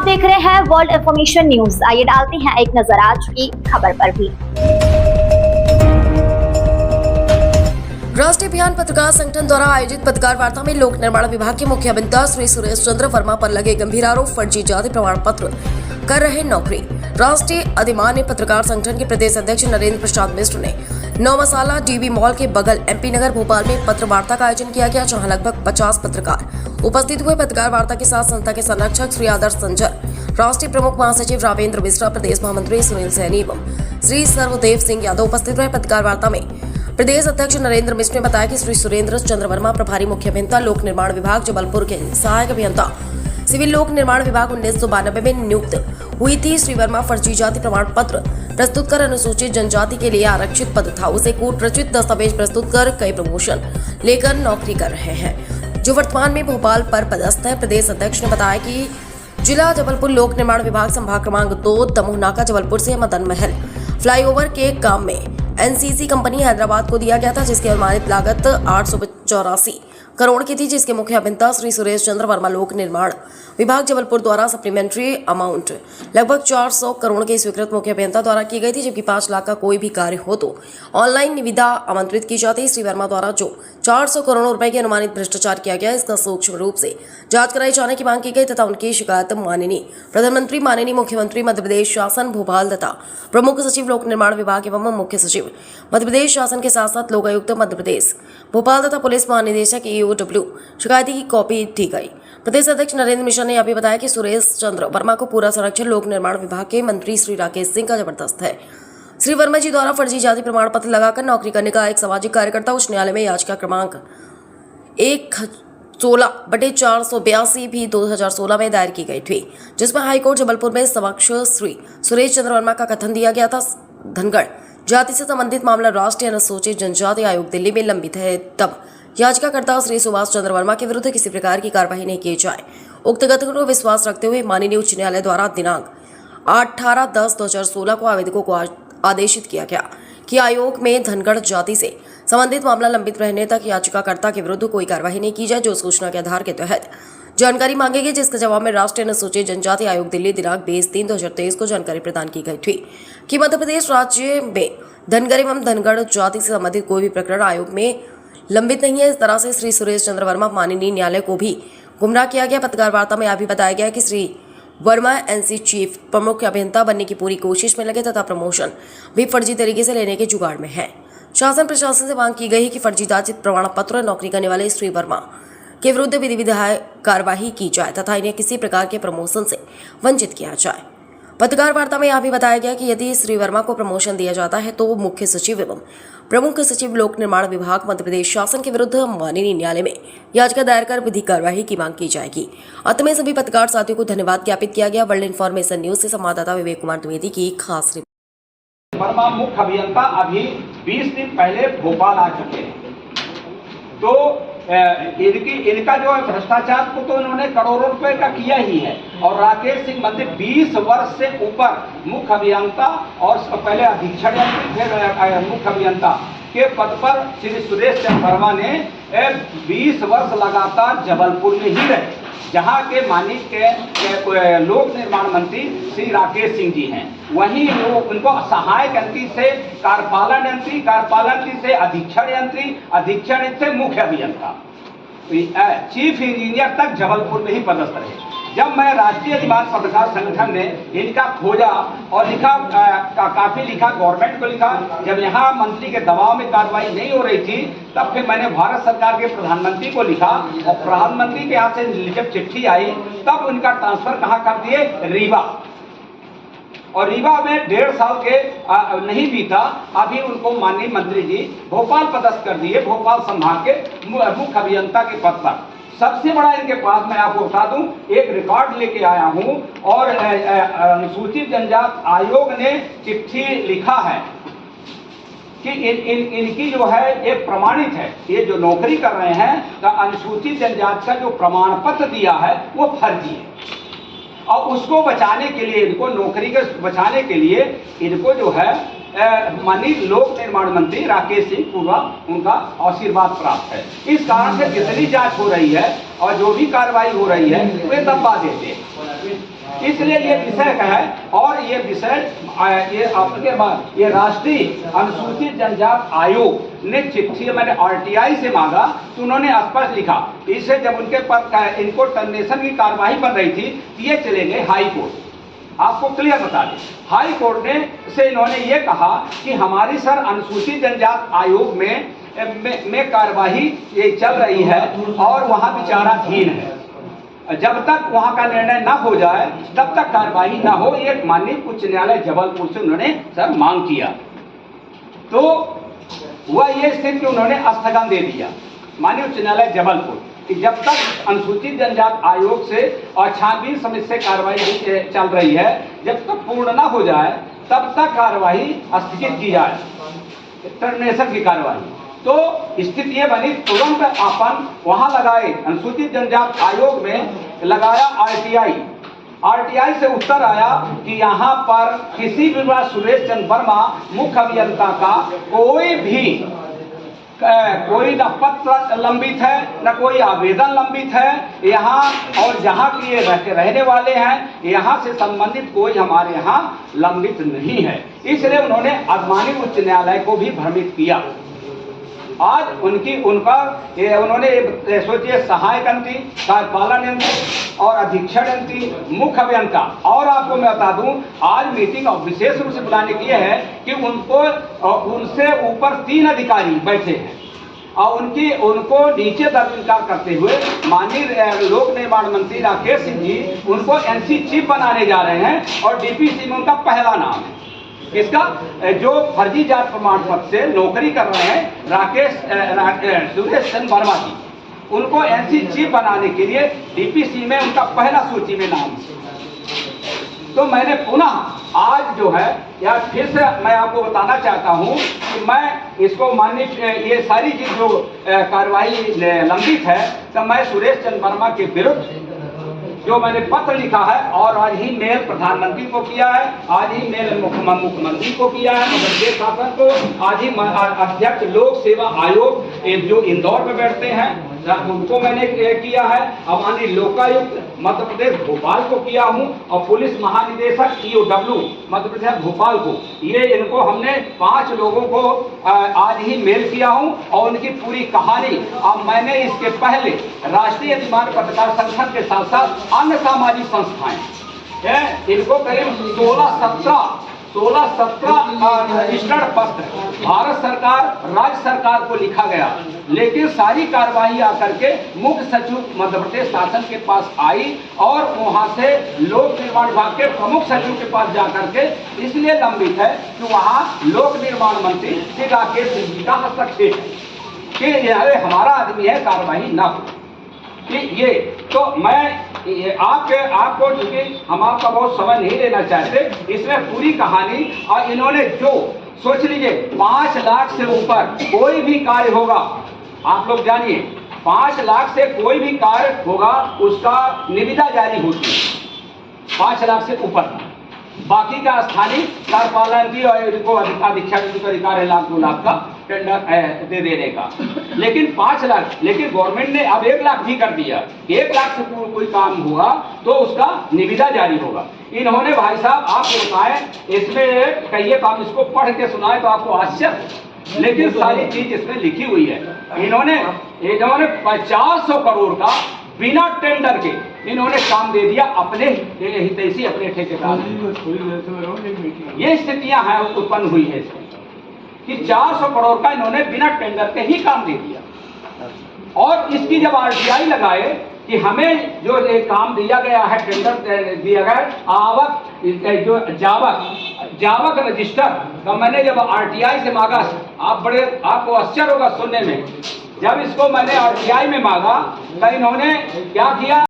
देख रहे हैं वर्ल्ड इंफॉर्मेशन न्यूज। आइए डालते हैं एक नजर आज की खबर पर भी। राष्ट्रीय अभियान पत्रकार संगठन द्वारा आयोजित पत्रकार वार्ता में लोक निर्माण विभाग के मुख्य अभियंता श्री सुरेश चंद्र वर्मा पर लगे गंभीर आरोप फर्जी जाति प्रमाण पत्र कर रहे नौकरी। राष्ट्रीय अधिमान्य पत्रकार संगठन के प्रदेश अध्यक्ष नरेंद्र प्रसाद मिश्र ने नौ मसाला डीबी मॉल के बगल एमपी नगर भोपाल में पत्र वार्ता का आयोजन किया गया, जहां लगभग 50 पत्रकार उपस्थित हुए। पत्रकार वार्ता के साथ संस्था के संरक्षक श्री आदर्श संजर, राष्ट्रीय प्रमुख महासचिव रावेंद्र मिश्रा, प्रदेश महामंत्री सुनील सैनी एवं श्री सर्वदेव सिंह यादव उपस्थित रहे। पत्रकार वार्ता में प्रदेश अध्यक्ष नरेंद्र मिश्र ने बताया कि श्री सुरेंद्र चंद्र वर्मा प्रभारी मुख्य अभियंता लोक निर्माण विभाग जबलपुर के सहायक अभियंता सिविल लोक निर्माण विभाग 1992 में नियुक्त हुई थी। श्री वर्मा फर्जी जाति प्रमाण पत्र प्रस्तुत कर अनुसूचित जनजाति के लिए आरक्षित पद था, उसे कूट रचित दस्तावेज प्रस्तुत कर कई प्रमोशन लेकर नौकरी कर रहे हैं, जो वर्तमान में भोपाल पर पदस्थ है। प्रदेश अध्यक्ष ने बताया कि जिला जबलपुर लोक निर्माण विभाग संभाग क्रमांक 2 दमोह नाका जबलपुर से मदन महल फ्लाईओवर के काम में एनसीसी कंपनी हैदराबाद को दिया गया था, जिसकी अनुमानित लागत 884 करोड़ की थी, जिसके मुख्य अभियंता श्री सुरेश चंद्र वर्मा लोक निर्माण विभाग जबलपुर द्वारा सप्लीमेंट्री अमाउंट लगभग 400 करोड़ के स्वीकृत मुख्य अभियंता द्वारा की गई थी, जबकि 5 लाख का कोई भी कार्य हो तो ऑनलाइन निविदा आमंत्रित की जाती। श्री वर्मा द्वारा जो 400 करोड़ रुपए की अनुमानित भ्रष्टाचार किया गया, इसका सूक्ष्म रूप से जांच कराई जाने की मांग की गई तथा उनकी शिकायत माननीय प्रधानमंत्री, माननीय मुख्यमंत्री मध्य प्रदेश शासन भोपाल तथा प्रमुख सचिव लोक निर्माण विभाग एवं मुख्य सचिव मध्य प्रदेश शासन के साथ साथ लोकायुक्त मध्य प्रदेश भोपाल तथा पुलिस महानिदेशक EOW शिकायती की कॉपी दी गई। प्रदेश अध्यक्ष नरेंद्र मिश्रा ने यह भी बताया कि सुरेश चंद्र वर्मा को पूरा संरक्षण लोक निर्माण विभाग के मंत्री श्री राकेश सिंह का जबरदस्त है। श्री वर्मा जी द्वारा फर्जी जाति प्रमाण पत्र लगाकर नौकरी करने का एक सामाजिक कार्यकर्ता उच्च न्यायालय में याचिका क्रमांक 116/482 भी 2016 में दायर की गई थी, जिसमें हाईकोर्ट जबलपुर में समक्ष श्री सुरेश चंद्र वर्मा का कथन दिया गया था। धनगढ़ जाति से संबंधित मामला राष्ट्रीय अनुसूचित जनजाति आयोग दिल्ली में लंबित है, तब याचिकाकर्ता श्री सुभाष चंद्र वर्मा के विरुद्ध किसी प्रकार की कार्रवाई नहीं की जाए। उक्त कथन को विश्वास रखते हुए माननीय उच्च न्यायालय द्वारा दिनांक 18/10/2016 को आवेदकों को आदेशित किया गया कि आयोग में धनगढ़ जाति से संबंधित मामला लंबित रहने तक याचिकाकर्ता के विरुद्ध कोई कार्रवाई नहीं की जाए। जो सूचना के आधार के तहत जानकारी मांगेगी, जिसके जवाब में राष्ट्रीय अनुसूचित जनजाति आयोग दिल्ली दिनांक 20/3/2023 को जानकारी प्रदान की गई थी कि मध्य प्रदेश राज्य में धनगर एवं धनगढ़ जाति से संबंधित कोई भी प्रकरण आयोग में लंबित नहीं है। इस तरह से श्री सुरेश चंद्र वर्मा माननीय न्यायालय को भी गुमराह किया गया। पत्रकार वार्ता में यह भी बताया गया कि श्री वर्मा एनसी चीफ प्रमुख अभियंता बनने की पूरी कोशिश में लगे तथा प्रमोशन भी फर्जी तरीके से लेने के जुगाड़ में है। शासन प्रशासन से मांग की गई है कि फर्जी जाति प्रमाण पत्र नौकरी करने वाले श्री वर्मा के विरुद्ध विधि विधायक कार्यवाही की जाए तथा इन्हें किसी प्रकार के प्रमोशन से वंचित किया जाए। पत्रकार वार्ता में यह भी बताया गया कि यदि श्री वर्मा को प्रमोशन दिया जाता है तो मुख्य सचिव एवं प्रमुख सचिव लोक निर्माण विभाग मध्य प्रदेश शासन के विरुद्ध माननीय न्यायालय में याचिका दायर कर विधिक कार्यवाही की मांग की जाएगी। अंत में सभी पत्रकार साथियों को धन्यवाद ज्ञापित किया गया। वर्ल्ड इन्फॉर्मेशन न्यूज से संवाददाता विवेक कुमार द्विवेदी की खास रिपोर्ट। वर्मा मुख्य अभियंता अभी 20 दिन पहले भोपाल आ चुके हैं, तो इनका जो है भ्रष्टाचार को तो उन्होंने करोड़ों रुपए का किया ही है। और राकेश सिंह मंत्री 20 वर्ष से ऊपर मुख्य अभियंता और पहले अधीक्षण फिर मुख्य अभियंता के पद पर श्री सुरेश चंद्र वर्मा ने 20 वर्ष लगातार जबलपुर में ही रहे, जहां के माननीय के लोक निर्माण मंत्री श्री राकेश सिंह जी हैं। वहीं लोग उनको सहायक यंत्री से कार्यपालन यंत्री से अधीक्षण यंत्री से मुख्य अभियंता चीफ इंजीनियर तक जबलपुर में ही पदस्थ रहे। जब मैं राष्ट्रीय अधिमान्य पत्रकार संगठन ने इनका खोजा और लिखा, काफी लिखा, गवर्नमेंट को लिखा, जब यहाँ मंत्री के दबाव में कार्रवाई नहीं हो रही थी, तब फिर मैंने भारत सरकार के प्रधानमंत्री को लिखा और प्रधानमंत्री के यहाँ से जब चिट्ठी आई तब उनका ट्रांसफर कहाँ कर दिए, रीवा। और रीवा में 1.5 साल के नहीं बीता, अभी उनको माननीय मंत्री जी भोपाल पदस्थ कर दिए, भोपाल संभाग के मुख्य अभियंता के पद पर। सबसे बड़ा इनके पास मैं आपको बता दूं, एक रिकॉर्ड लेके आया हूं और अनुसूचित जनजाति आयोग ने चिट्ठी लिखा है कि इनकी जो है ये प्रमाणित है, ये जो नौकरी कर रहे हैं तो अनुसूचित जनजाति का जो प्रमाण पत्र दिया है वो फर्जी है। और उसको बचाने के लिए, इनको नौकरी के बचाने के लिए इनको जो है माननीय लोक निर्माण मंत्री राकेश सिंह पूर्वा उनका आशीर्वाद प्राप्त है। इस कारण से जितनी जांच हो रही है और जो भी कार्रवाई हो रही है वे दबा देते हैं। इसलिए ये विषय का है और ये विषय ये राष्ट्रीय अनुसूचित जनजाति आयोग ने चिट्ठी मैंने आरटीआई से मांगा तो उन्होंने स्पष्ट लिखा। इसे जब उनके पर इनको टर्मिनेशन की कार्रवाई बन रही थी तो ये चले गए हाई कोर्ट। आपको क्लियर बता दें, हाई कोर्ट ने से इन्होंने ये कहा कि हमारी सर अनुसूचित जनजाति आयोग में कार्यवाही ये चल रही है और वहाँ विचाराधीन है। जब तक वहाँ का निर्णय न हो जाए तब तक कार्यवाही न हो, ये माननीय उच्च न्यायालय जबलपुर से उन्होंने सर मांग किया। तो वह ये स्थिति उन्होंने स्थगन दे दिया माननीय उच्च न्यायालय जबलपुर कि जब तक अनुसूचित जनजाति आयोग से और छानबीन समिति से कार्रवाई चल रही है, जब तक पूर्ण न हो जाए तब तक कार्रवाई स्थगित की जाए, टर्मिनेशन की कार्रवाई। तो स्थिति ये बनी, तुरंत अपन वहां लगाए अनुसूचित जनजाति आयोग में लगाया आरटीआई से उत्तर आया कि यहाँ पर किसी भी सुरेश चंद्र वर्मा मुख्य अभियंता का कोई न पत्र लंबित है न कोई आवेदन लंबित है यहाँ, और जहाँ की ये रहने वाले हैं यहाँ से संबंधित कोई हमारे यहाँ लंबित नहीं है। इसलिए उन्होंने माननीय उच्च न्यायालय को भी भ्रमित किया। आज उन्होंने सोचिए सहायक यंत्री, कार्यपालन यंत्री और अधीक्षण यंत्री, मुख्य अभियंता, और आपको मैं बता दूं आज मीटिंग विशेष रूप से बुलाने की है कि उनसे ऊपर 3 अधिकारी बैठे हैं और उनको नीचे दरकिनार करते हुए माननीय लोक निर्माण मंत्री राकेश सिंह जी उनको एनसी चीफ बनाने जा रहे हैं और डीपीसी में उनका पहला नाम है। इसका जो फर्जी जाति प्रमाण पत्र से नौकरी कर रहे हैं सुरेश चंद्र वर्मा जी, उनको एनसी चीफ बनाने के लिए डीपीसी में उनका पहला सूची में नाम है। तो मैंने पुनः आज जो है या फिर से मैं आपको बताना चाहता हूं कि मैं इसको माननीय ये सारी चीज जो कार्रवाई लंबित है तो मैं सुरेश चंद्र वर्मा के विरुद्ध जो मैंने पत्र लिखा है और आज ही मेल प्रधानमंत्री को किया है, आज ही मेल मुख्यमंत्री को किया है, मध्य प्रदेश शासन को, आज ही अध्यक्ष लोक सेवा आयोग जो इंदौर में बैठते हैं उनको मैंने किया है, और माननीय लोकायुक्त मध्य प्रदेश भोपाल को किया हूं और पुलिस महानिदेशक EOW मध्य प्रदेश भोपाल को, ये इनको हमने 5 लोगों को आज ही मेल किया हूं और उनकी पूरी कहानी अब मैंने इसके पहले राष्ट्रीय अधिमान पत्रकार संगठन के साथ साथ अन्य सामाजिक संस्थाएं इनको करीब 16-17 रजिस्टर्ड पत्र भारत सरकार राज्य सरकार को लिखा गया, लेकिन सारी कार्रवाई आकर के मुख्य सचिव मध्य प्रदेश शासन के पास आई और वहां से लोक निर्माण विभाग के प्रमुख सचिव के पास जाकर के इसलिए लंबित है कि वहां लोक निर्माण मंत्री श्री राकेश सिंह जी का हस्तक्षेप है कि हमारा आदमी है, कार्रवाई ना हो कि ये। तो मैं आपको चूंकि हम आपका बहुत समय नहीं लेना चाहते, इसमें पूरी कहानी और इन्होंने जो सोच लीजिए 5 लाख से ऊपर कोई भी कार्य होगा, आप लोग जानिए 5 लाख से कोई भी कार्य होगा उसका निविदा जारी होती है 5 लाख से ऊपर, बाकी का स्थानीय कार्यपालन की और इनको अधीक्षक का अधिकार है 1-2 लाख का टेंडर दे देने का, लेकिन 5 लाख, लेकिन गवर्नमेंट ने अब 1 लाख भी कर दिया। 1 लाख से कोई काम हुआ तो उसका निविदा जारी होगा। इन्होंने भाई साहब आपको बताएं, इसमें कहिए आप इसको पढ़ के सुनाए तो आपको आश्चर्य, लेकिन सारी चीज इसमें लिखी हुई है। इन्होंने 500 करोड़ का बिना टेंडर के इन्होंने काम दे दिया अपने हितैषी अपने ठेकेदार। ये स्थितियां हैं उत्पन्न हुई है इसमें कि 400 करोड़ का इन्होंने बिना टेंडर के ही काम दे दिया। और इसकी जब आरटीआई लगाए कि हमें जो काम दिया गया है, टेंडर दिया गया आवक जो जावक रजिस्टर का, मैंने जब आरटीआई से मांगा, आपको आश्चर्य होगा सुनने में, जब इसको मैंने आरटीआई में मांगा तो इन्होंने क्या किया,